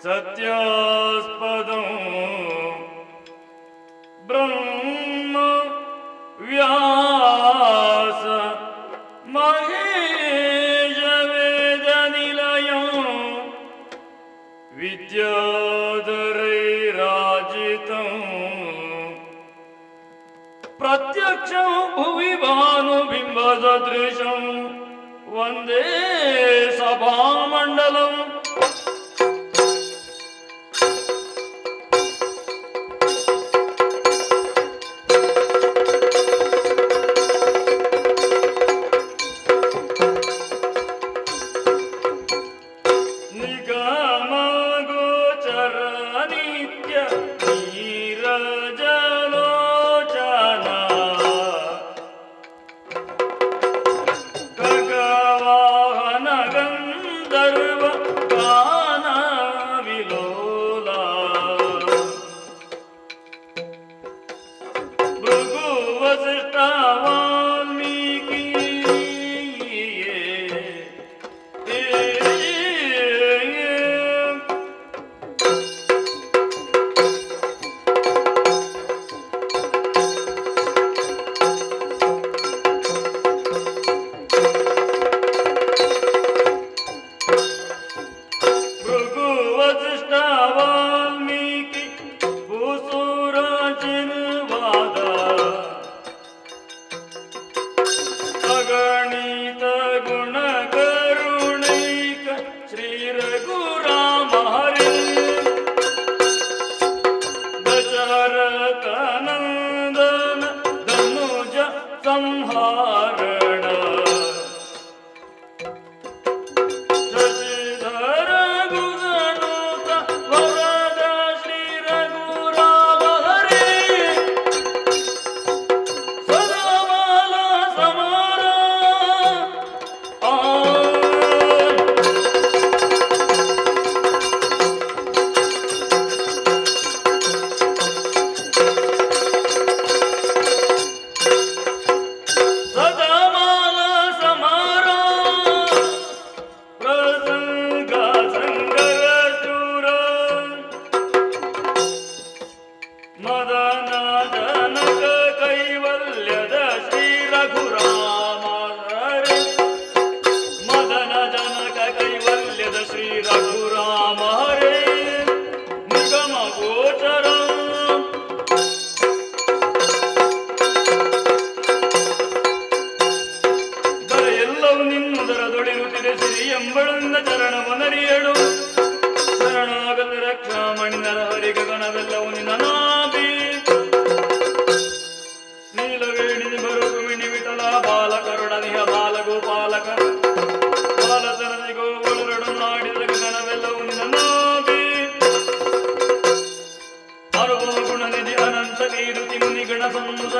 सत्यास्पदं ब्रह्म व्यास महेश वेदनिलयं विद्याधरैराजितं प्रत्यक्षं भुवि भानुबिम्बसदृशं वन्दे सभामण्डलम्।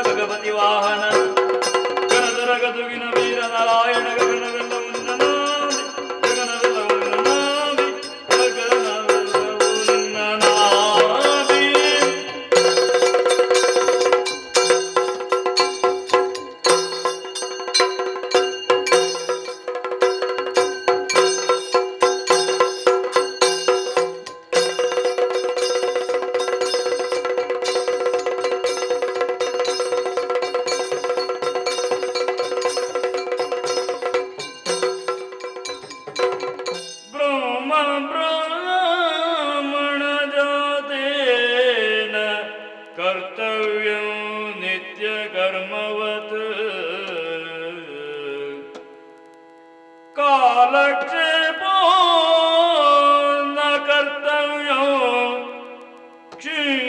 ಭಗವತಿ ವಾಹನ ಗಣಧರ ಗದುಗಿನ ವೀರ ನಾರಾಯಣ ಗಗನವೆಲ್ಲವೂ ನಿನ್ನ ನಾಮಿ ಗಗನವೆಲ್ಲವೂ ನಿನ್ನ ನಾಮಿ ಗಗನವೆಲ್ಲವೂ ನಿನ್ನ ನಾಮಿ. ब्राह्मण जातेन कर्तव्यं नित्य कर्मवत् कालक्षेपो न कर्तव्यो क्षीणमायुर्दिने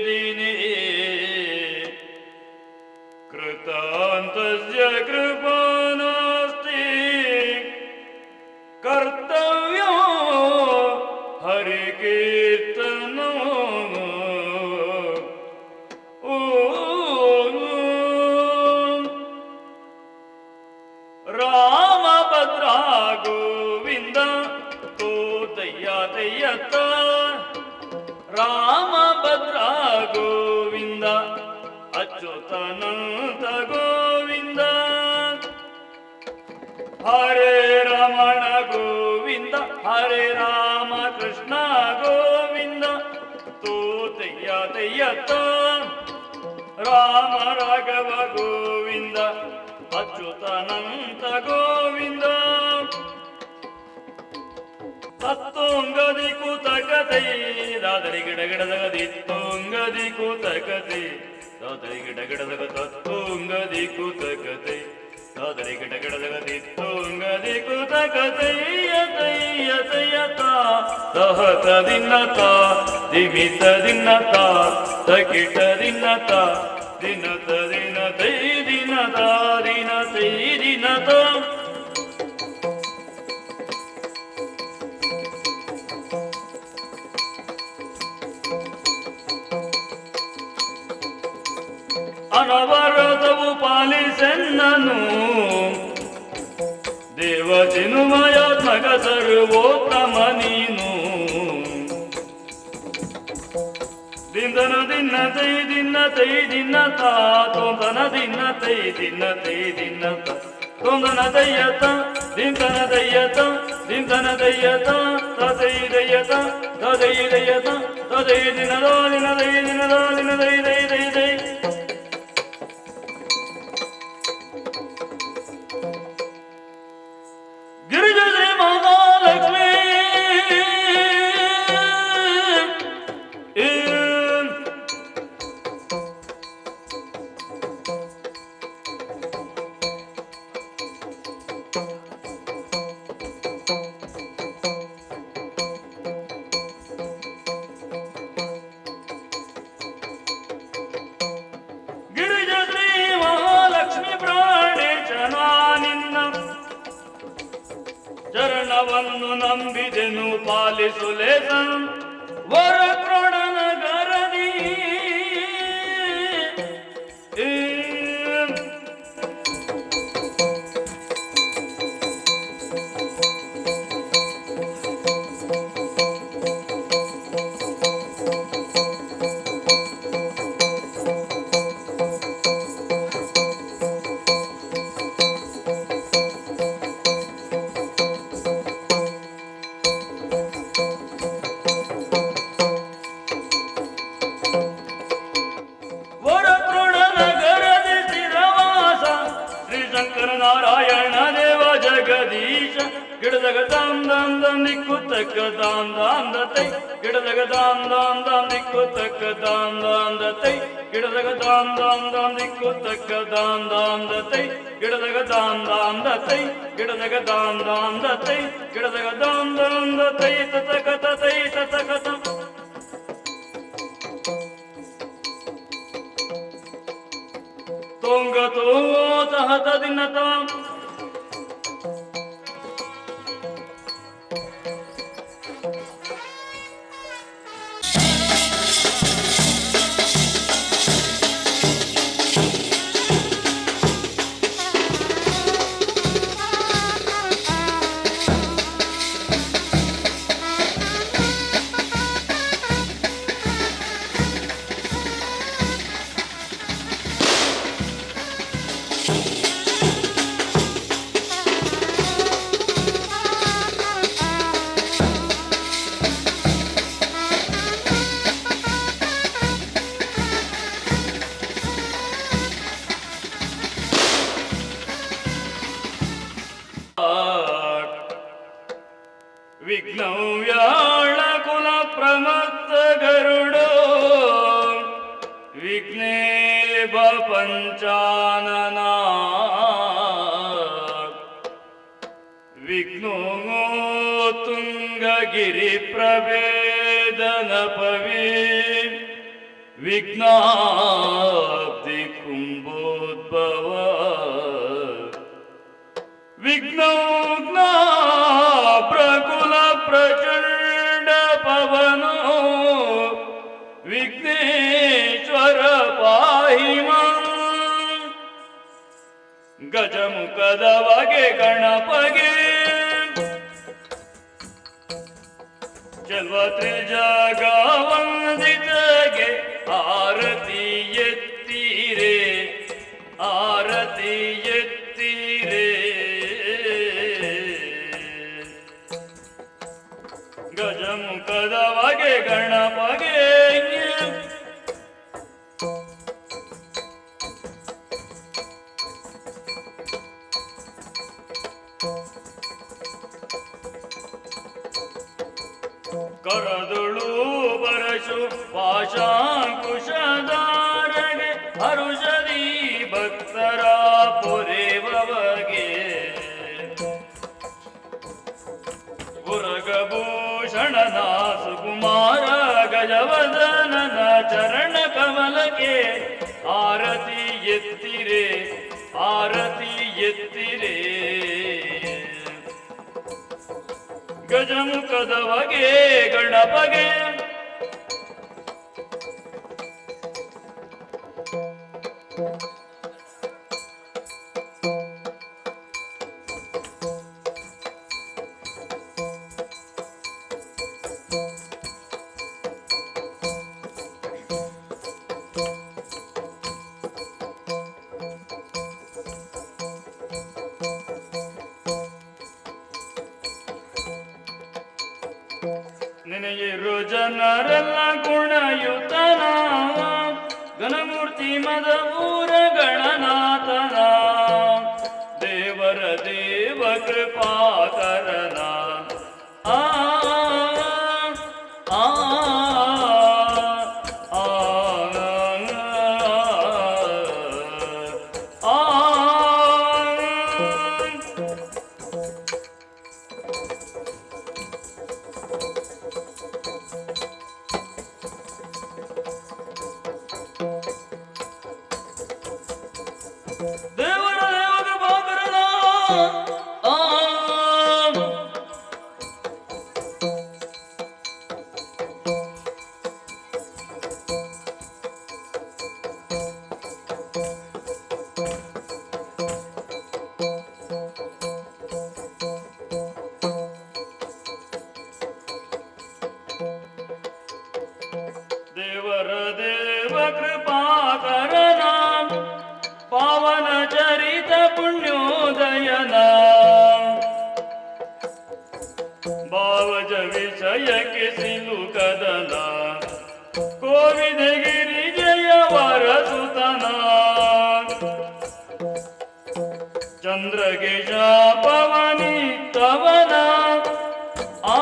दिने कृतान्तस्य कृपा कर्तव्यो हरिकीर्तनो रामभद्रा गोविंद तोतಯ್ಯ ತಯ್ಯತ್ತ रामभद्रा गोविंद अच्युतानंद गोविंद हरे रमण गोविंद ಗೋವಿಂದ ಹರೇ ರಾಮ ಕೃಷ್ಣ ಗೋವಿಂದ ತೋ ತಯ್ಯ ತಯ್ಯತ್ತ ರಾಮ ರಾಘವ ಗೋವಿಂದ ಅಚ್ಯುತಾನಂತ ಗೋವಿಂದ ತತ್ತೋಂಗದಿ ಕೂತಕತೈ ದಾದರಿ ಗಿಡಗಿಡದಗದಿ ತೋಂಗದಿ ಕೂತಕತೈ ದಾದರಿ ಗಿಡಗಿಡದಗ ತತ್ತೋಂಗದಿ ಕೂತಕತೈ ದಾದರಿ ಗಿಡಗಿಡದಗದಿ ತೋಂಗದಿ ಕೂತಕತೈ ಯತಯ್ಯ ತಯ್ಯತ ಸಹತ ದಿನ್ನತ ದಿಮಿತ ದಿನ್ನತ ತಕಿಟ ದಿನ್ನತ ದಿನತ ದಿನ ತೈ ದಿನತ ದಿನ ತೈ ದಿನತ ಅನವರತವು ಪಾಲಿಸೆನ್ನನು ದೇವಚಿನುಮಯಾತ್ಮಕ ಸರ್ವೋತ್ತಮ ನೀನು ದಿಂದನ ದಿನ್ನ ತೈ ದಿನ್ನ ತೈ ದಿನ್ನ ತಾ ತೊಂದನ ದಿನ್ನ ತೈ ದಿನ್ನ ತೈ ದಿನ್ನ ತೊಂದನ ದಯ್ಯತ ದಿಂದನ ದಯ್ಯತ ದಿಂದನ ದಯ್ಯತ ತದೈ ದಯ್ಯತ ತದೈ ದಯ್ಯತ ತದೈ ದಿನದ ದಿನದೈ ದಿನದ ದಿನದೈ ದೈ ದೈ ದೈ ಗಿರಿಜಶ್ರೀ ಮಹಾಲಕ್ಷ್ಮೀ ಗಿರಿಜಶ್ರೀ ಮಹಾಲಕ್ಷ್ಮಿ ಪ್ರಾಣೇಶನ ನಿನ್ನ ಚರಣವನ್ನು ನಂಬಿದೆನು ಪಾಲಿಸುಲೇಸ ವರ ಕ್ರೋಡನ ಗರದಿ ನಾರಾಯಣ ದೇವ ಜಗದೀಶ ಗಿಡದಗ ದಾಂ ದಾಂ ದಾಂ ದಿಕ್ಕು ತಕ್ಕ ದಾಂ ದಾಂ ದತೈ ಗಿಡದಗ ದಾಂ ದಾಂ ದಾಂ ದಿಕ್ಕು ತಕ್ಕ ದಾಂ ದಾಂ ದತೈ ಗಿಡದಗ ದಾಂ ದಾಂ ದಾಂ ದಿಕ್ಕು ತಕ್ಕ ದಾಂ ದಾಂ ದತೈ ಗಿಡದಗ ದಾಂ ದಾಂ ದತೈ ಗಿಡದಗ ದಾಂ ದಾಂ ದತೈ ಗಿಡದಗ ದಾಂ ದಾಂ ದತೈ ತತಕ ತತೈ ತತಕ ತೋಂಗತೋ ತಹತ ದಿನ್ನತ ವಿಘ್ನವ್ಯಾಳ ಕುಲ ಪ್ರಮತ್ತ ಗರುಡೋ ವಿಘ್ನೇಶ ಪಂಚಾನನ ವಿಘ್ನೋ ತುಂಗಗಿರಿ ಪ್ರಭೇದನ ಪವಿ ವಿಘ್ನಾಬ್ಧಿ ಕುಂಭೋದ್ಭವ ವಿಘ್ನೌಘ್ನ ಪ್ರಕುಲ ಪ್ರಚಂಡ ಪವನೋ ವಿಘ್ನೇಶ್ವರ ಪಾಹಿ ಮಾಂ ಗಜಮುಖದ ಬಗೆ ಗಣಪಗೆ ಚಲ್ವತ್ರಿ ಜಗ ವಂದಿತಗೆ ಆರತಿ ಎತ್ತೀರೆ ಆರತಿ ಎತ್ತೀರೆ ಕಮಲಕ್ಕೆ ಆರತಿ ಎತ್ತಿರೆ ಆರತಿ ಎತ್ತಿರೆ ಗಜಮುಖದ ಬಗೆ ಗಣಪಗೆ ನಿನಗಿರು ಜನರೆಲ್ಲ ಗುಣಯುತನ ಘನಮೂರ್ತಿ ಮದಪೂರ ಗಣನಾಥನ ದೇವರ ದೇವ ಕೃಪಾಕರನ ಆ ಆ ಆ ಆ ದೇವರ ದೇವರ ಬಾಕರನ ಆ ದೇವರ ದೇವ ಕೃಪಾಕರನ ಪಾವನ ಚರಿತ ಪುಣ್ಯೋದಯನ ಭಾವಜ ವಿಷಯಕ್ಕೆ ಸಿಲುಕದನ ಕೋವಿದಗಿರಿ ಜಯ ವರಸುತನ ಚಂದ್ರಗೆ ಶಾಪವನಿ ತವನ ಆ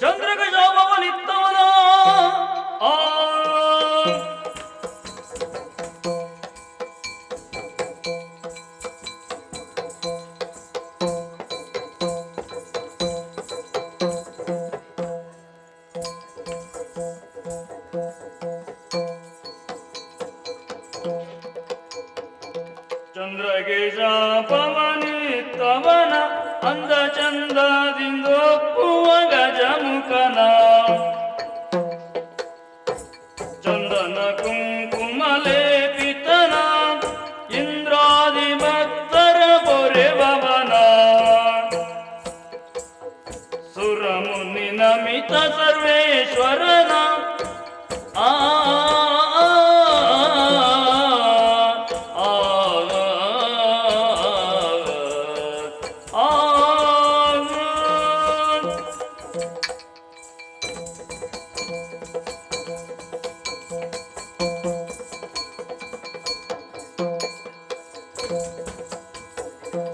ಚಂದ್ರಕ ಶಾಪವನಿತ್ತವನ ಆ ಚಂದ್ರಗೆ ಶಾಪವನಿತ್ತವನ ಅಂದ ಚಂದದಿಂದೊಪ್ಪುವ ಗಜಮುಖನ ಚಂದನ ಕುಂಕುಮಲೇಪಿತನ ಇಂದ್ರಾದಿ ಭಕ್ತರ ಪೊರೆವನ ಸುರಮುನಿ ನಮಿತ ಸರ್ವೇಶ್ವರನ ಆ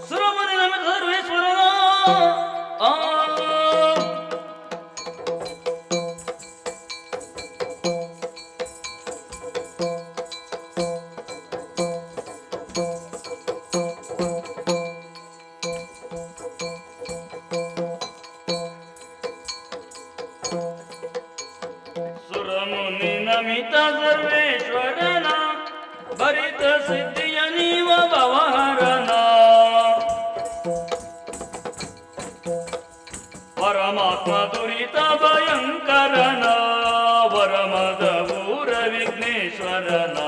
ಸುರಮುನಿ ನಮಿತ ಸರ್ವೇಶ್ವರನ ಆ ಸುರಮುನಿ ನಮಿತ ಸರ್ವೇಶ್ವರನ ಭರಿತ ಸಿದ್ಧಿಯ ನೀವ ಭವಹರನ ಪರಮಾತ್ಮ ದುರಿತ ಭಯಂಕರನ ವರಮದ ಊರ ವಿಘ್ನೇಶ್ವರನ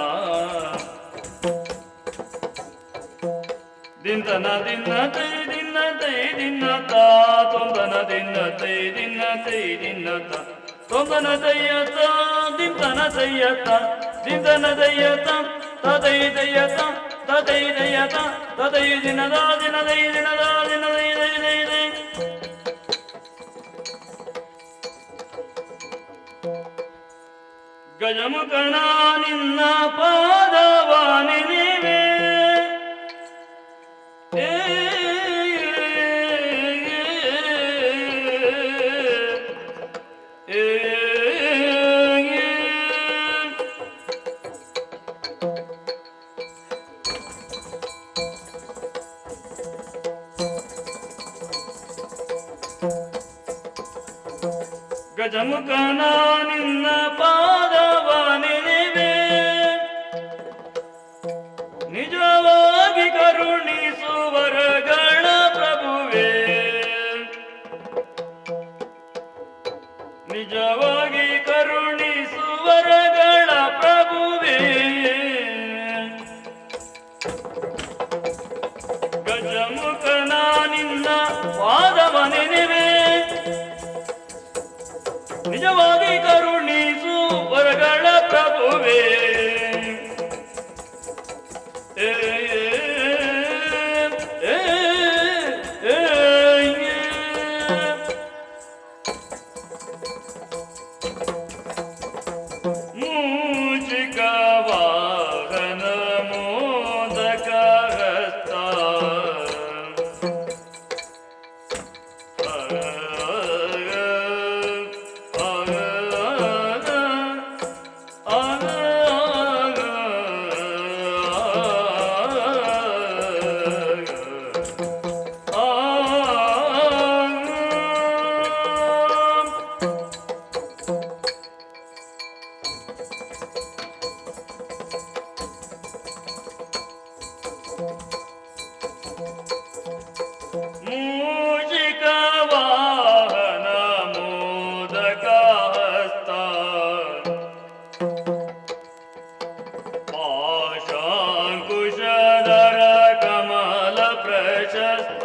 ದಿಂದನ ದಿನ ತೈ ದಿನ ತೈ ದಿನ ತಾ ತೊಂದನ ದಿನ ತೈ ದಿನ ತೈ ದಿನ ತ ತೊಂದನ ದಯ್ಯತ ದಿಂದನ ದಯ್ಯತ ದಿಂದನ ದಯ್ಯತ ತದೈ ದಯ್ಯತ ತದೈ ದಯ್ಯತ ತದೈ ದಿನದ ದಿನದೈ ದಿನದ ದಿನದೈ ದೈ ದೈ ದೈ ಗಜಮುಖನ ನಿನ್ನ ಪಾದವ ನೆನೆವೆ ಏ ಗಜಮುಖನ ನಿನ್ನ ಪಾದವ ನೆನೆವೆ, ನಿಜವಾಗಿ ಕರುಣಿಸುವರಗಳ ಪ್ರಭುವೇ, ನಿಜವಾಗಿ ಕರುಣಿಸುವರಗಳ ಪ್ರಭುವೇ. ಗಜಮುಖನ ನಿನ್ನ ಪಾದವ ನೆನೆವೆ, ನಿಜವಾಗಿ ಕರುಣಿಸುವರಗಳ ಪ್ರಭುವೇ. ಮೂಷಿಕ ವಾಹನ ಮೋದಕ ಹಸ್ತ, ಮೂಷಿಕ ವಾಹನ ಮೋದಕ ಹಸ್ತ, ಪಾಶಾಂಕುಶಧರ ಕಮಲ ಪ್ರಶಸ್ತ.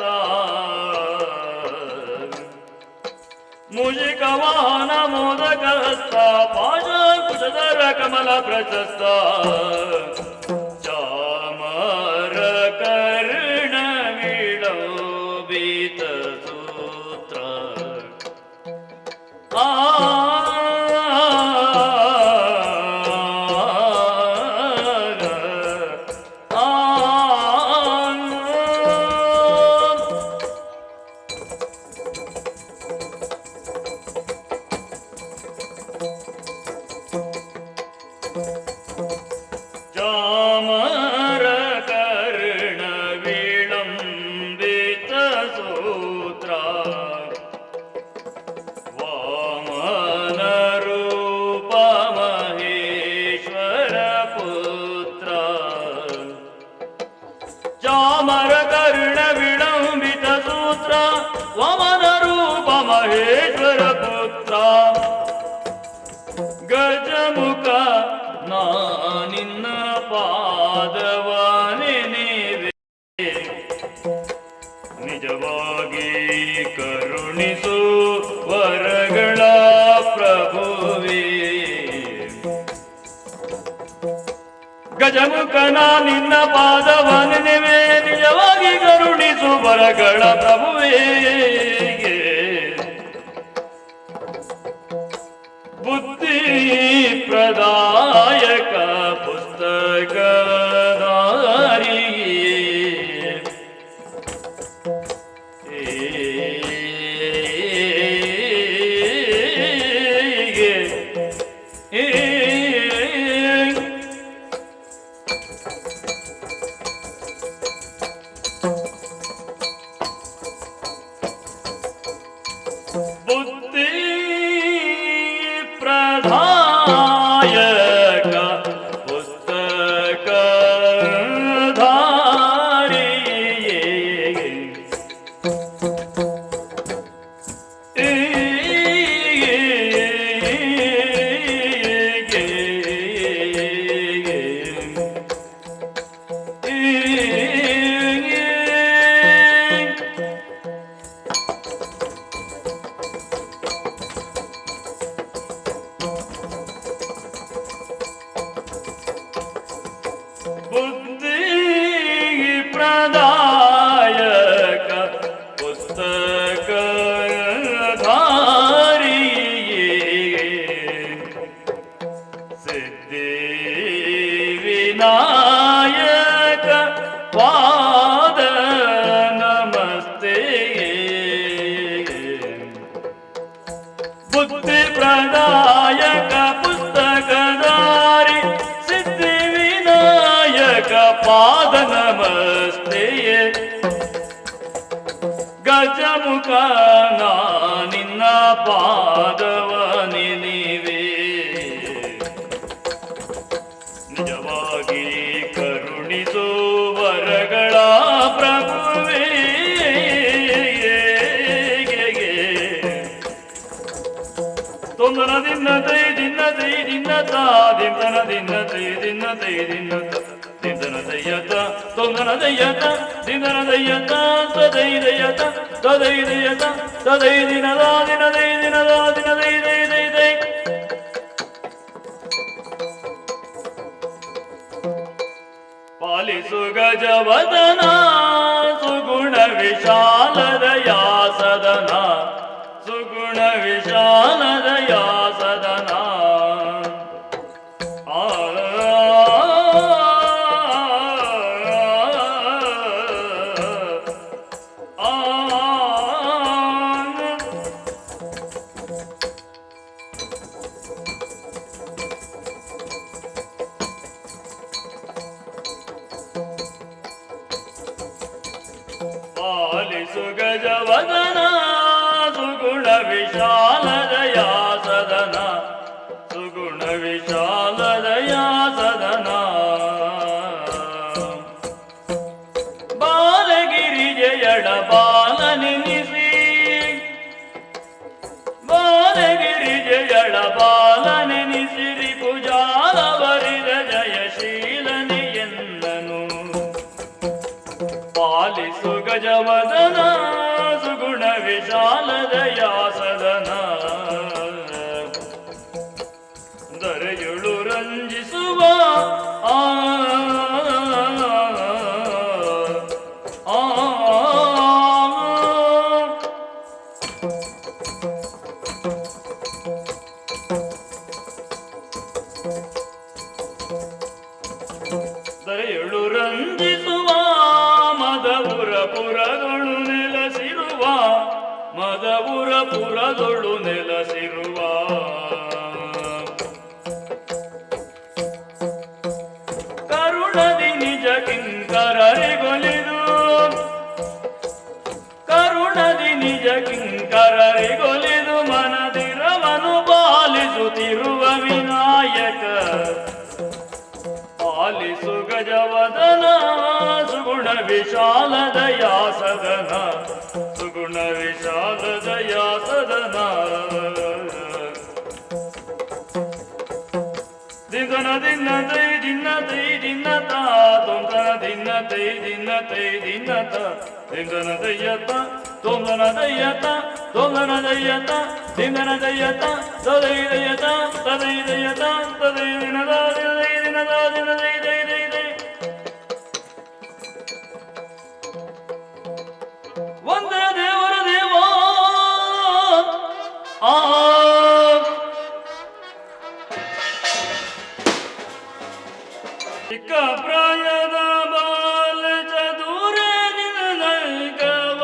ಮೂಷಿಕ ವಾಹನ ಮೋದಕ ಹಸ್ತ, ಪಾಶಾಂಕುಶಧರ ಕಮಲ ಪ್ರಶಸ್ತ. ಚಾಮರ ಕರ್ಣ ವಿಳಂಬಿತ ಸೂತ್ರ, ಚಾಮರ ಕರ್ಣ ವಿಳಂಬಿತ ಸೂತ್ರ. ವಾಮನ ರೂಪ ಮಹೇಶ್ವರ ಪುತ್ರ, ಚಾಮರ ಕರ್ಣ ವಿಳಂಬಿತ ಸೂತ್ರ. ವಾಮನ ರೂಪ ಮಹೇಶ್ವರ ಪುತ್ರ. ಗಜಮುಖ ನಿನ್ನ ಪಾದವ ನೆನೆವೆ, ನಿಜವಾಗಿ ಕರುಣಿಸು ವರಗಳ ಪ್ರಭುವೇ. ಗಜಮುಖನ ನಿನ್ನ ಪಾದವ ನೆನೆವೆ, ನಿಜವಾಗಿ ಕರುಣಿಸು ವರಗಳ ಪ್ರಭುವೇ. ಬುದ್ಧಿ ಪ್ರದಾಯಕ ಪುಸ್ತಕಧಾರಿ, ಬುದ್ಧಿ ಪ್ರದಾಯಕ ಪುಸ್ತಕಧಾರಿ, ಬುದ್ಧಿ ಪ್ರದಾಯಕ ಪುಸ್ತಕಧಾರಿ, ಸಿದ್ಧಿ ವಿನಾಯಕ ಪಾದ ನಮಸ್ತೆ. ಬುದ್ಧಿ ಪ್ರದಾಯಕ ಪುಸ್ತಕಧಾರಿ, ಸಿದ್ಧಿ ವಿನಾಯಕ ಪಾದ ನಮಸ್ತೆ. ಗಜಮುಖ ನಿನ್ನ ಪಾದವ ವರಗಳ ಪ್ರಭುವೇ ತೊಂದನ ದಿನ ತೈ ದಿನ ತೈ ದಿನ ತಾ ದಿಂದನ ದಿನ ತೈ ದಿನ ತೈ ದಿನ ದಿಂದನ ದಯ್ಯತ ತೊಂದನ ದಯ್ಯತ ದಿನನ ದಯ್ಯತ ತದೈ ದಯ್ಯತ ತದೈ ದಯ್ಯತ ತದೈ ದಿನದ ದಿನ ದೈ ದಿನದ ದಿನ ದೈ ದೈ ದೈ ದೈ ಪಾಲಿಸು ಗಜವದನ ಸುಗುಣ ವಿಶಾಲದಯಾ ಸದನ ಸುಗುಣ ವಿಶಾಲದಯಾ ಸದನ ಪಾಲಿಸು ಗಜವದನ ಸುಗುಣ ವಿಶಾಲದಯಾ ಸದನ ಸುಗುಣ ವಿಶಾಲದಯಾ ಸದನ ಬಾಲಗಿರಿಜಯಳ ಬಾಲನೆನಿಸಿ ಬಾಲಗಿರಿಜಯಳ ಬಾಲನೆನಿಸಿರಿ ಪೂಜಾಲ ವರಿದ ಜಯಶೀಲನೆ ಎಂದನು ಪಾಲಿಸು ಗಜವದನ ಸುಗುಣ ವಿಶಾಲದಯಾ ಸದನ ದರೆಯುಳು ರಂಜಿಸುವ ಆ ದರೆಯುಳು ರಂಜಿಸುವ ಮದಪುರ ಪುರದೊಳು ನೆಲೆಸಿರುವ ಮದಪುರ ಪುರದೊಳು ನೆಲೆಸಿರುವ ಕರುಣದಿ ನಿಜ ಕಿಂಕರರಿಗೊಲಿದು ಕರುಣದಿ ನಿಜ ಕಿಂಕರರಿಗೊಲಿದು ಮನದಿರವನು ಪಾಲಿಸುತ್ತಿರುವ ವಿನಾಯಕ ಪಾಲಿಸು ಗಜವದನ ಸುಗುಣ ವಿಶಾಲದಯಾ ಸದನ ಸುಗುಣ ವಿಶಾಲದಯಾ ಸದನ ದಿನ ದಿನ ತೈ ದಿನ ತೈ ದಿನ ತಾ ತೊಂದನ ದಿನ ತೈ ದಿನ ತೈ ದಿನ ತ ದಿನ ದಯ್ಯತ ತೊಂದನ ದಯ್ಯತ ತೊಂದನ ದಯ್ಯತ ದಿನ ದಯ್ಯತ ತದೈ ದಯ್ಯತ ತದೈ ದಯ್ಯತ ತದೈ ದಿನದ ದಿನದೈ ದಿನದ ದಿನದೈ ದೈ ದೈ ದೈ ಒಂದೇ ದೇವರ ದೇವ ಆ ಚಿಕ್ಕ ಪ್ರಾಯದ ಬಾಲ ಚದುರ ನಿನಗವ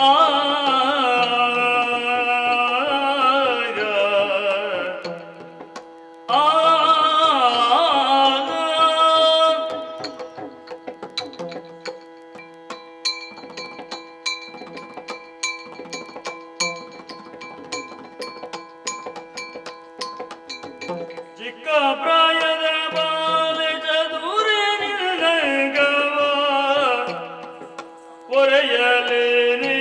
ಆ ಚಿಕ್ಕ ಪ್ರಾಯದ ಬಾಲ ಚದುರ ನಿನಗವ ಒರೆಯಲೇನೆ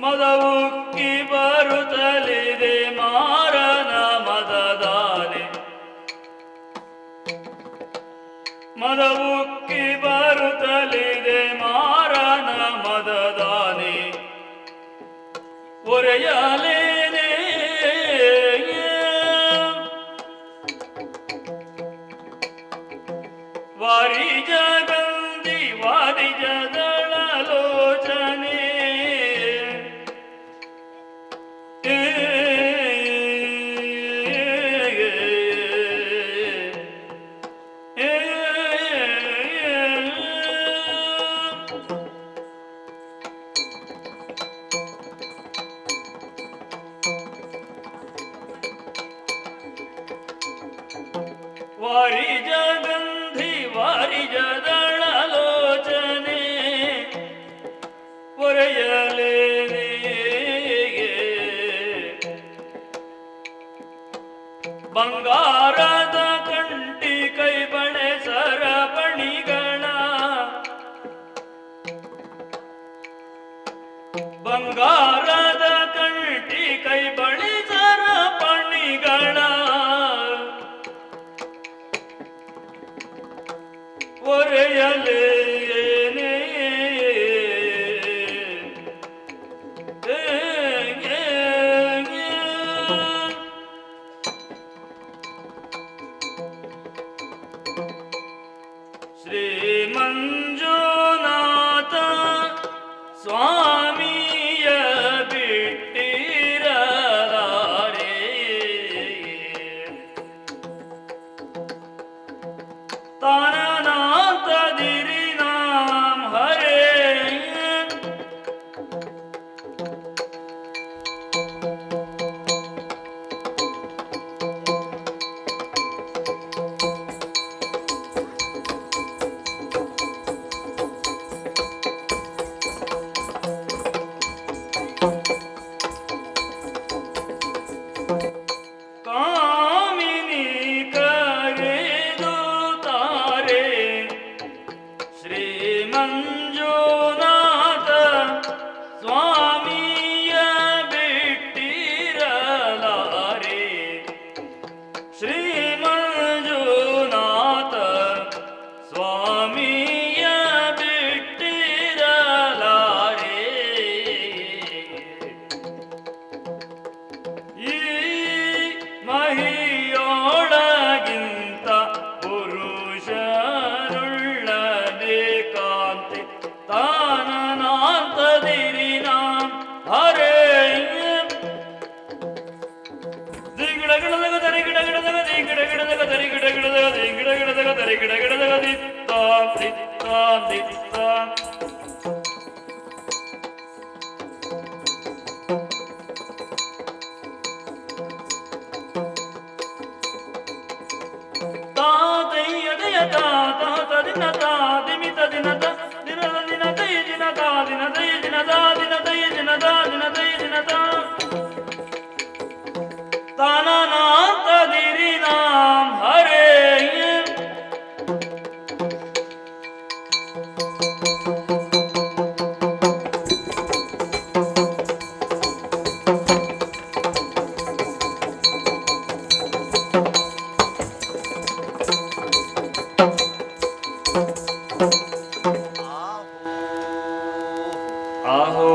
ಮದವುಕ್ಕಿ ಬರುತ್ತಲಿದೆ ಮಾರನ ಮದದಾನೆ ಮದವುಕ್ಕಿ ಬರುತ್ತಲಿದೆ ಮಾರನ ಮದದಾನೆ ಒರೆಯಲೇನೆ ವಾರಿ ಜಗಂದಿ ವಾರಿ ಜದಳಲೋಚನೆ ವಾರಿ ಜಗಂಧಿ ವಾರಿ ಜದಳಲೋಚನೆ ಒರೆಯಲೇನೆ ಬಂಗಾರದ ಕಂಟಿ ಕೈ ಬಳೆ ಸರಪಣಿಗಳ ಬಂಗಾರದ ಕಂಟಿ ಕೈ ಬಳೆ ಸರಪಣಿಗಳ ಒರೆಯಲೇನೇ ಶ್ರೀ ಮಂಜುನಾಥ ಸ್ವಾಮಿಯ ಬಿಟ್ಟಿರಲಾರೆ ತಾನನಾಥದಿರಿ ನಾಮ ಹರೇ ಕಾಮಿನಿ ಕರೆದು ತಾರೆ ಶ್ರೀ ಮಂಜುನಾಥ ಸ್ವಾಮಿಯ ಬಿಟ್ಟಿರಲಾರೆ ಶ್ರೀ ಮಂಜುನಾಥ ಸ್ವಾಮಿಯ ಬಿಟ್ಟಿರಲಾರೆ ಈ ಮಹಿಯೊಳಗಿಂತ ಪುರುಷರುಳ್ಳದೆ ಕಾಂತಿ ತಾನನಾಥದಿರಿ ನಾಮ ಹರೇ ದಿಗಿಡಗಿಡದಗ ತರಿಗಿಡಗಿಡದಗ ದಿಗಿಡಗಿಡದಗ ತರಿಗಿಡಗಿಡದಗ ದಿಗಿಡಗಿಡದಗ ತರಿಗಿಡಗಿಡದಗ ದಿತ್ತಾಂ ದಿತ್ತಾಂ ದಿತ್ತಾಂ ತಾತಯ್ಯದಯ ತಾತ ದಿನ ತಾ ದಿಮಿತ ದಿನದ ದಿನದ ದಿನ ದೈ ದಿನ ತಾ ದಿನ ದೈ ದಿನ ದಾ ದಿನ ದೈ ದಿನ ದಾ ದಿನ ದೈ ದಿನ ತಾ ತಾನನಾಥದಿರಿ ನಾಮ ಹರೇ ಆಹೋ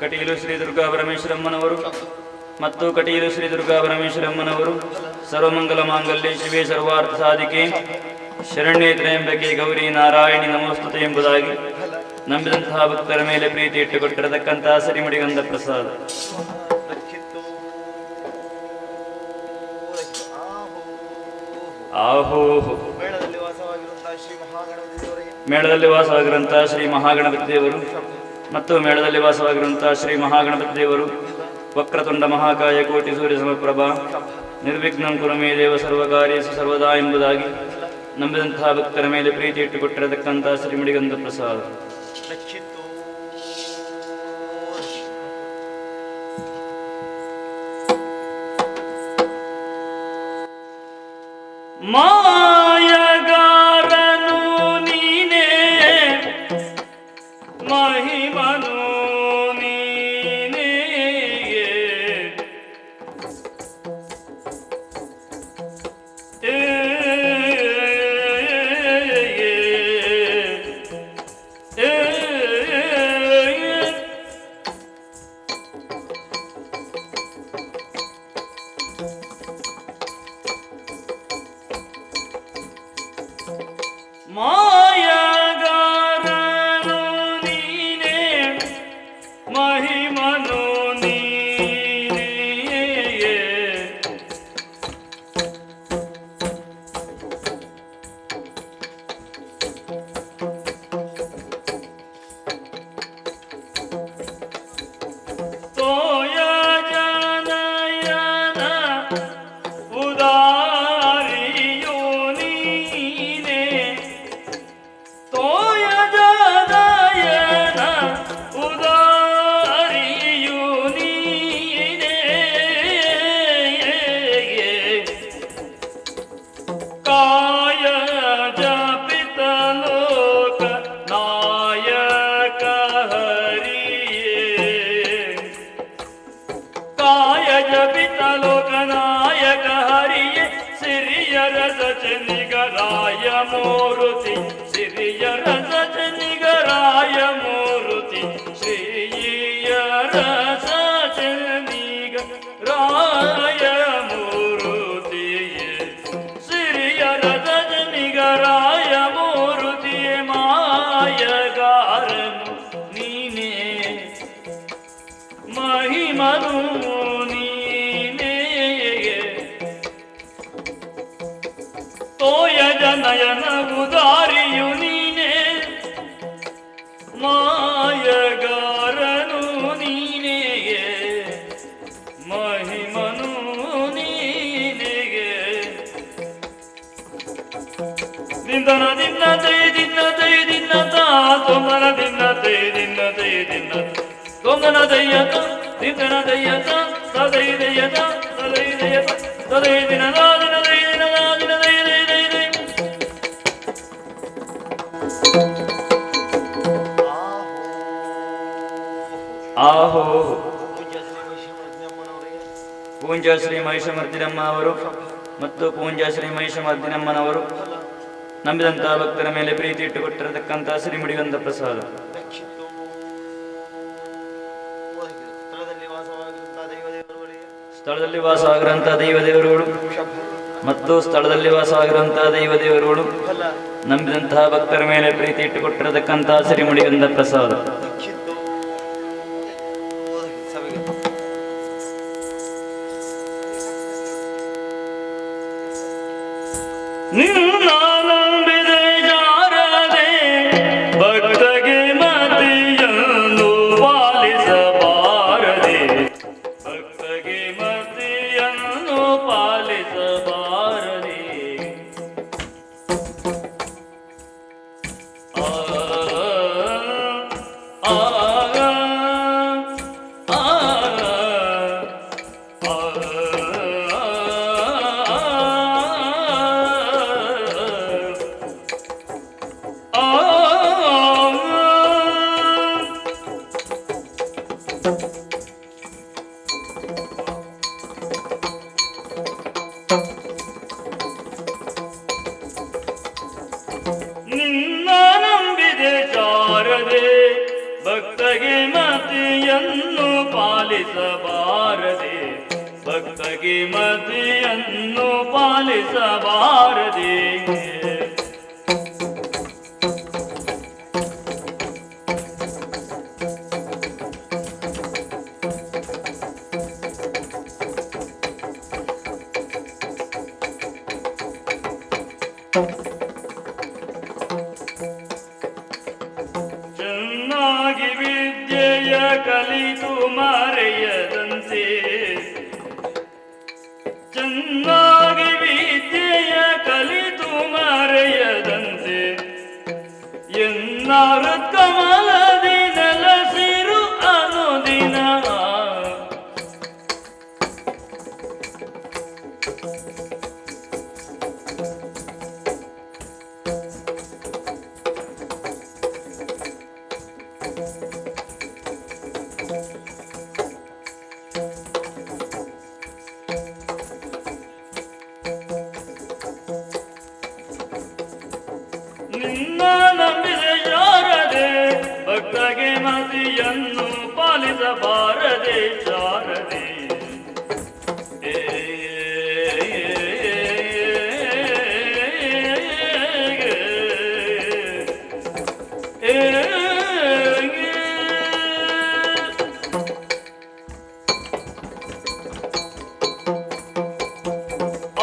ಕಟೀಲು ಶ್ರೀ ದುರ್ಗಾ ಪರಮೇಶ್ವರಮ್ಮನವರು ಮತ್ತು ಕಟೀಲು ಶ್ರೀ ದುರ್ಗಾ ಪರಮೇಶ್ವರಮ್ಮನವರು ಸರ್ವಮಂಗಲ ಮಾಂಗಲ್ಯ ಶಿವೆ ಸರ್ವಾರ್ಥ ಸಾಧಿಕೆ ಶರಣ್ಯೇ ತ್ರಯಂಬಕೆ ಗೌರಿ ನಾರಾಯಣಿ ನಮೋಸ್ತುತೆ ಎಂಬುದಾಗಿ ನಂಬಿದಂತಹ ಭಕ್ತರ ಮೇಲೆ ಪ್ರೀತಿ ಇಟ್ಟುಕೊಟ್ಟಿರತಕ್ಕಂತಹ ಸರಿಮಡಿಗಂಧ ಪ್ರಸಾದ. ಆಹೋ ಮೇಳದಲ್ಲಿ ವಾಸವಾಗಿರುವಂತಹ ಶ್ರೀ ಮಹಾಗಣಪತಿ ದೇವರು ಮತ್ತು ಮೇಳದಲ್ಲಿ ವಾಸವಾಗಿರುವಂತಹ ಶ್ರೀ ಮಹಾಗಣಪತಿ ದೇವರು ವಕ್ರತುಂಡ ಮಹಾಕಾಯ ಕೋಟಿ ಸೂರ್ಯ ಸಮಪ್ರಭಾ ನಿರ್ವಿಘ್ನಂ ಕುರು ಮೇ ದೇವ ಸರ್ವಕಾರ್ಯೇಷು ಸರ್ವದಾ ಎಂಬುದಾಗಿ ನಂಬಿದಂತಹ ಭಕ್ತರ ಮೇಲೆ ಪ್ರೀತಿ ಇಟ್ಟುಕೊಟ್ಟಿರತಕ್ಕಂತಹ ಶ್ರೀಮಡಿಗಂಧ ಪ್ರಸಾದ. ಮಾಯಗಾರನು ನೀನೇ ಮಹಿಮನು ನೀನೇ ಕಾಯ ಜಪಿತ ಲೋಕನಾಯಕ ಹರಿಯೇ ಸಿರಿಯ ರಸ ನಿಗರಾಯ ಮೂರುತಿ ಸಿರಿಯ ರಸ ನಿಗರಾಯ ಮೂರುತಿ ಶ್ರೀಯ ರಸ ನಿಗರಾಯ ಮೂರುತಿಯೇ ಸಿರಿಯ ರಸ ನಿಗರಾಯ ಮೂರುತಿಯೇ ಮಾಯಗಾರನು ನೀನೇ ಮಹಿಮನು ನೀನೇ ತೋಯ ಜನಯನ ಉದಾರಿಯು ನೀನೇ ಮಾಯಗಾರನು ನೀನೇ ಮಹಿಮನು ನೀನೇ ದಿಂದನ ದಿನ ದೈ ದಿನ ದೈ ದಿನ ತೊಂದನ ದಿನ ದೈ ದಿನ ದೈ ದಿನ ತೊಂದನ ದಯ್ಯತ ದಿನ ದಯ್ಯತ ಸದೈ ದಯ್ಯತ ಸದೈ ದಯ್ಯತ ಸದೈ ದಿನ ದಿನ ದೈ ದಿನ ದಿನ ದೈ ದೈ ದೈ ದೈ ಆಹೋ ಪೂಂಜ ಶ್ರೀ ಮಹಿಷಮರ್ದಿನಮ್ಮ ಅವರು ಮತ್ತು ಪೂಂಜ ಶ್ರೀ ಮಹಿಷಮರ್ದಿನಮ್ಮನವರು ನಂಬಿದಂತಹ ಭಕ್ತರ ಮೇಲೆ ಪ್ರೀತಿ ಇಟ್ಟುಕೊಟ್ಟಿರತಕ್ಕಂತಹ ಶ್ರೀಮುಡಿಗಂಧ ಪ್ರಸಾದ. ಸ್ಥಳದಲ್ಲಿ ವಾಸವಾಗಿರುವಂತಹ ದೈವದೇವರುಗಳು ಮತ್ತು ಸ್ಥಳದಲ್ಲಿ ವಾಸವಾಗಿರುವಂತಹ ದೈವದೇವರುಗಳು ನಂಬಿದಂತಹ ಭಕ್ತರ ಮೇಲೆ ಪ್ರೀತಿ ಇಟ್ಟುಕೊಟ್ಟಿರತಕ್ಕಂತಹ ಶ್ರೀಮುಡಿಗಂಧ ಪ್ರಸಾದ. ನಿನ್ನ ನಂಬಿದೆ ಜಾರದೆ ಭಕ್ತಗೆ ಮತಿಯನ್ನು ಪಾಲಿಸಬಾರದೆ ಭಕ್ತಗೆ ಮತಿಯನ್ನು ಪಾಲಿಸಬಾರದೆ ನಿನ್ನ ನಂಬಿದೆ ಜಾರದೆ ಭಕ್ತಗೆ ಮತಿಯನ್ನು ಪಾಲಿಸಬಾರದೆ ಭಕ್ತಗೆ ಮತಿಯನ್ನು ಪಾಲಿಸಬಾರದೆ ಚೆನ್ನಾಗಿ ವಿದ್ಯೆಯ ಕಲಿತು ಮರೆಯದಂತೆ ಚೆನ್ನಾಗಿ ವಿದ್ಯೆಯ ಕಲಿತು ಮರೆಯದಂತೆ ಎನ್ನ ಕಮಲದಿ ನೆಲಸಿರು ಅನುದಿನ ನಿನ್ನ ನಂಬಿದೆ ಜಾರದೆ ಭಕ್ತಗೆ ಮತಿಯನ್ನು ಪಾಲಿಸಬಾರದೆ ಜಾರದೆ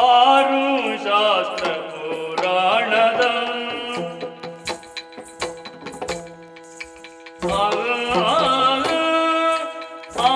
ಆರು ಶಾಸ್ತ್ರ ಪುರಾಣದ ಆ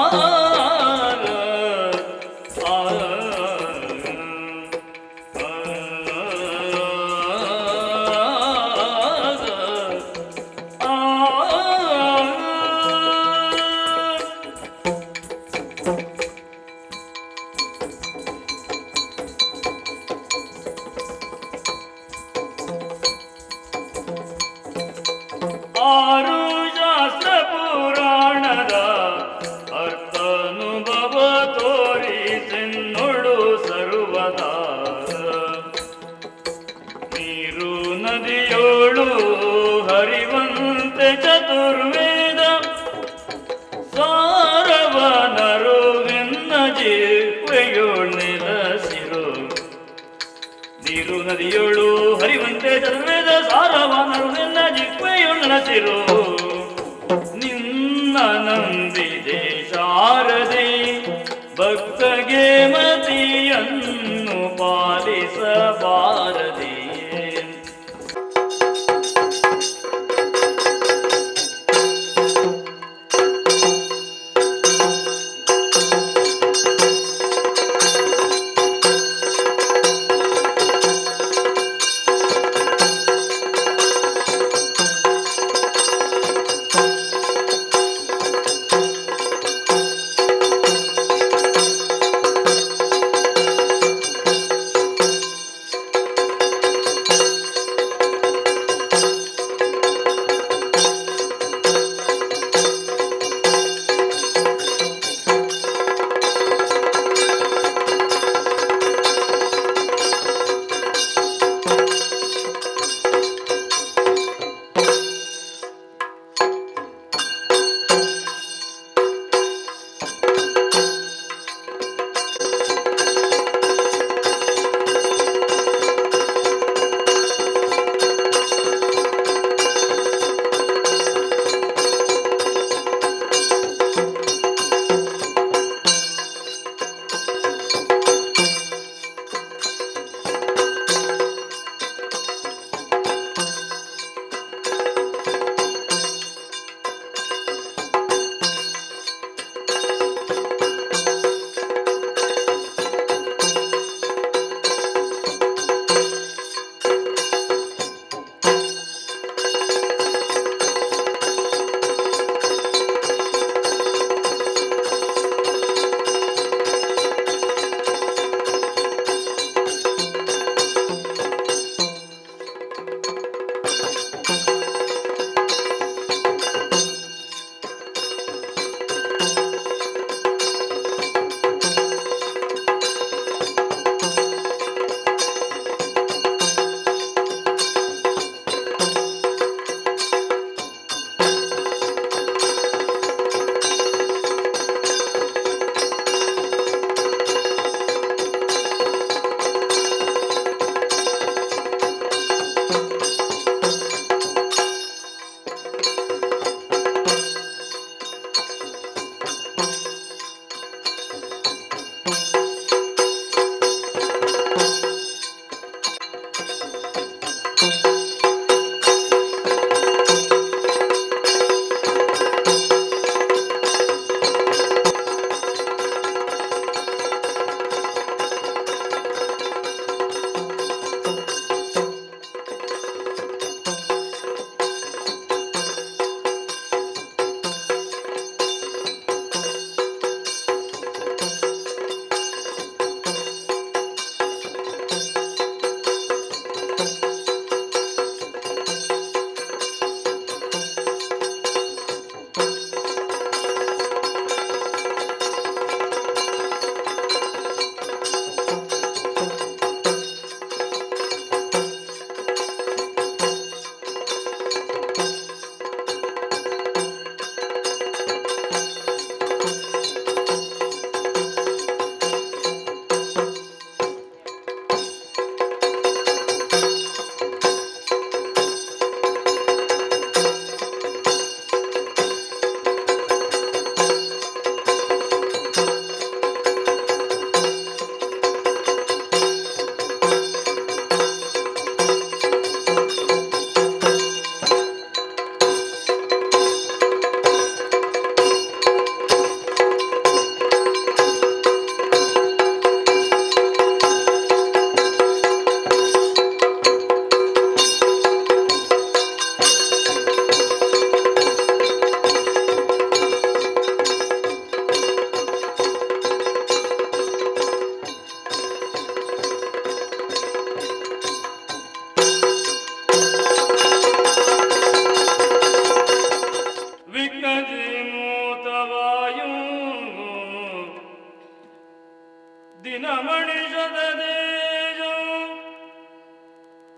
ಜಿಹ್ವೆಯೋಳ್ ನೆಲಸಿರು. ನೀರು ನದಿಯೋಳು ಹರಿವಂತೆ ಚತುರ್ವೇದ ಸಾರವಾನರು ನಿನ್ನ ಜಿಹ್ವೆಯೋಳ್ ನೆಲಸಿರು. ನಿನ್ನ ನಂಬಿದೆ ಶಾರದೆ ಭಕ್ತಗೆ ಮತಿಯನ್ನು ಪಾಲಿಸಬಾರದೆ.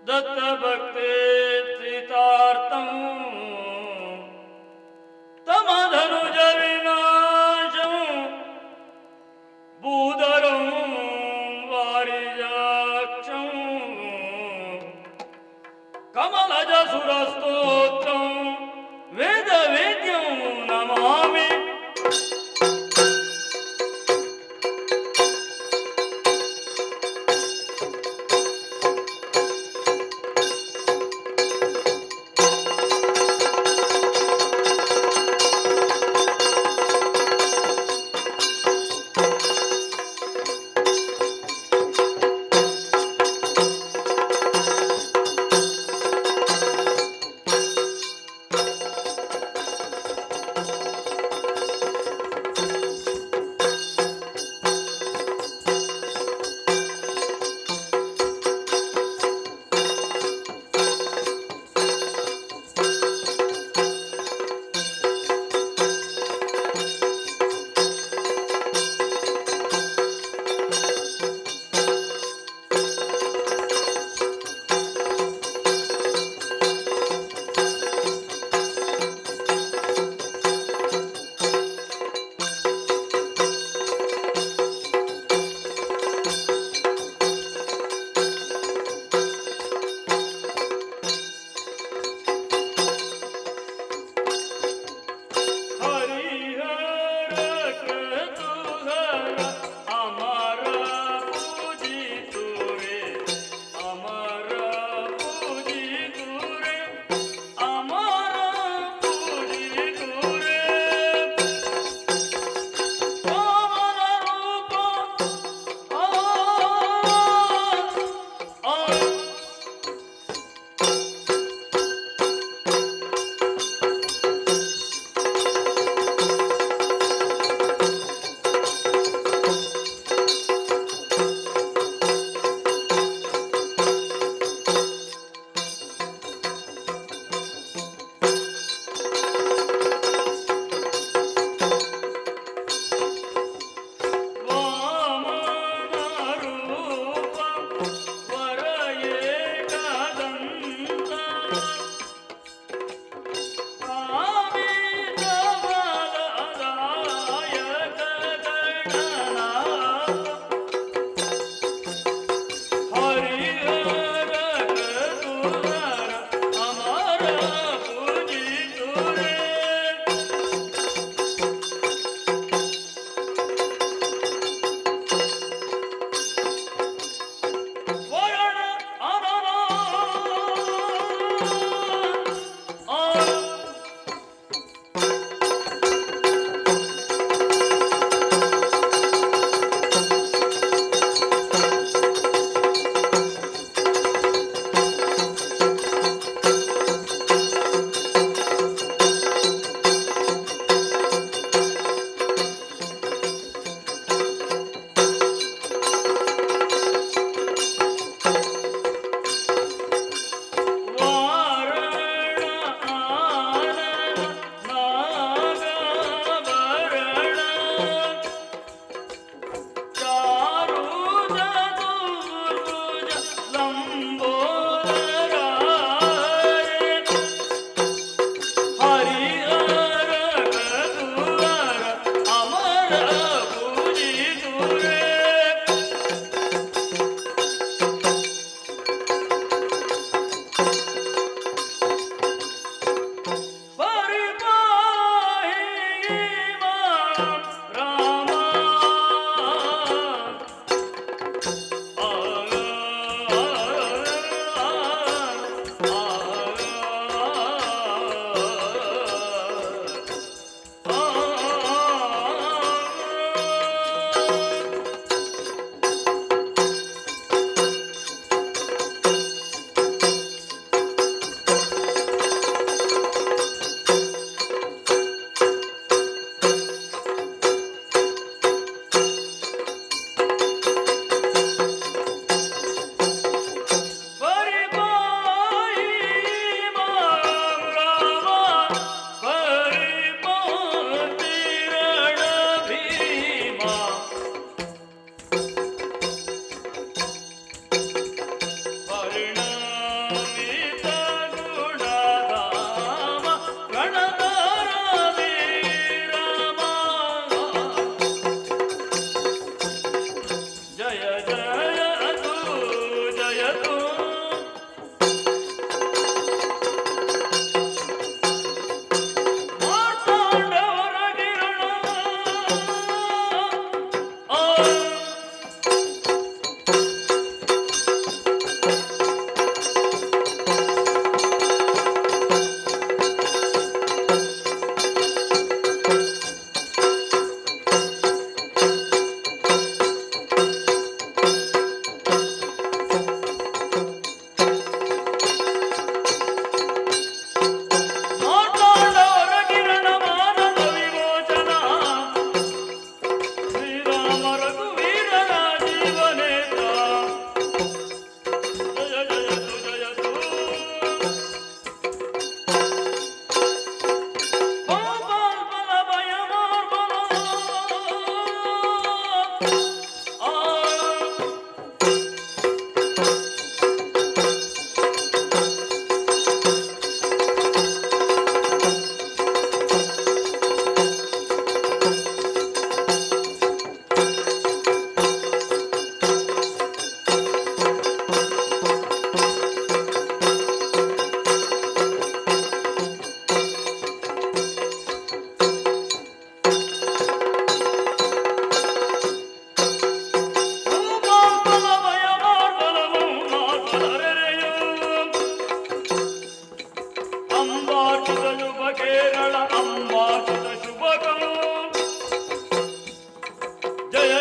दत्तभक्तेत्रितार्थं तमधनुज विनाशं भूधरं वारिजाक्षं कमलजसुरस्तोत्रं वेदवेद्यं नमामि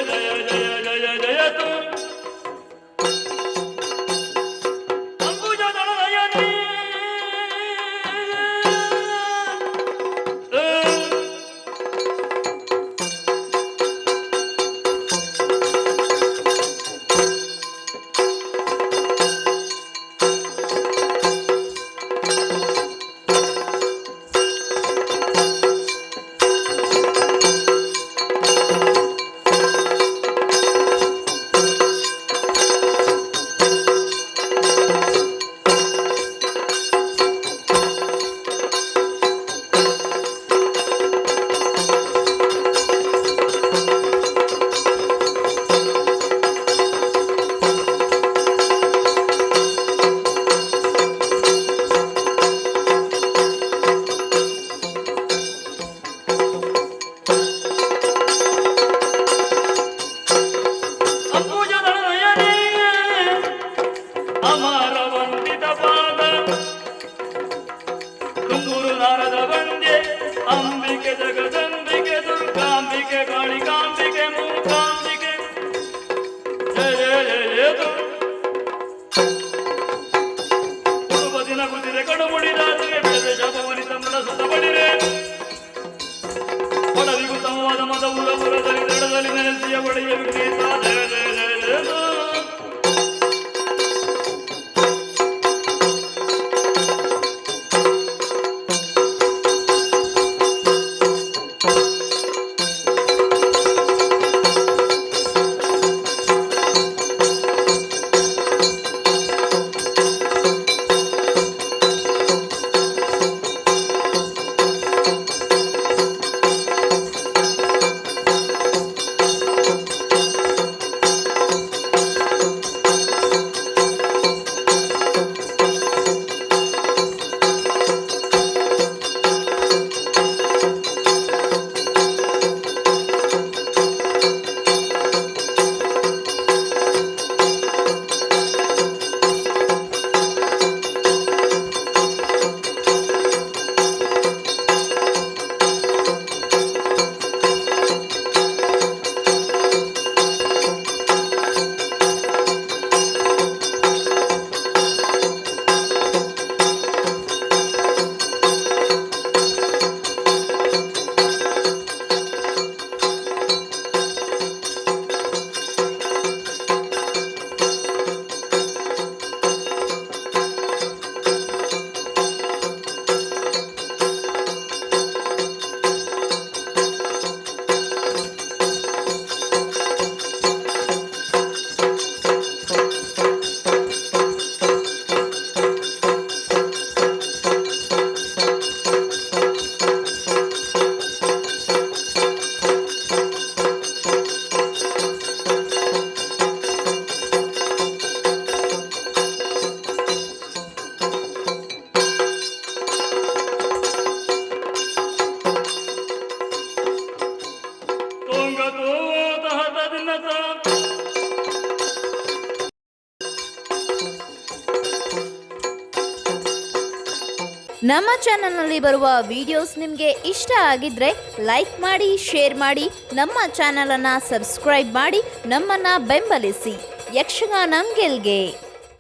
ಜಯ ಜಯ ಜಯ ಜಯತು ಅಂಬುಜದಳನಯನೇ ಅಂಬುಜದಳನಯನೇ ಅಮರ ವಂದಿತ ಪಾದ ತುಂಗುರು ನಾರದ ವಂದ್ಯೆ ಅಂಬಿಕೆ ಜಗದಂಬಿಕೆ ದುರ್ಗಾಂಬಿಕೆ ಕಾಳಿಕಾಂಬಿಕೆ ಮೂಕಾಂಬಿಕೆ ಜಯ ಜಯ ಜಯತು ಪುರುಪದಿನ ಕುದಿರೆ ಕಡುಮುಡಿದಾದರೆ ಬೆಳೆದ ಶಾಪವನಿ ತಮ್ಮಳ ಸುತ್ತ ಬಡಿರೆ ಪಡವಿಗೂ ತಮವಾದ ಮದ ಪುರದಲ್ಲಿ ದಡದಲ್ಲಿ ನೆನೆಸಿಯ ಒಡೆಯ ವಿಘ್ನೇಶ ಜಯ ಜಯ ಜಯ ಜಯತು ನಮ್ಮ ಚಾನಲ್ನಲ್ಲಿ ಬರುವ ವಿಡಿಯೋಸ್ ನಿಮಗೆ ಇಷ್ಟ ಆಗಿದ್ರೆ ಲೈಕ್ ಮಾಡಿ, ಶೇರ್ ಮಾಡಿ, ನಮ್ಮ ಚಾನಲನ್ನು ಸಬ್ಸ್ಕ್ರೈಬ್ ಮಾಡಿ ನಮ್ಮನ್ನು ಬೆಂಬಲಿಸಿ. ಯಕ್ಷಗಾನ ಗೆಲ್ಗೆ.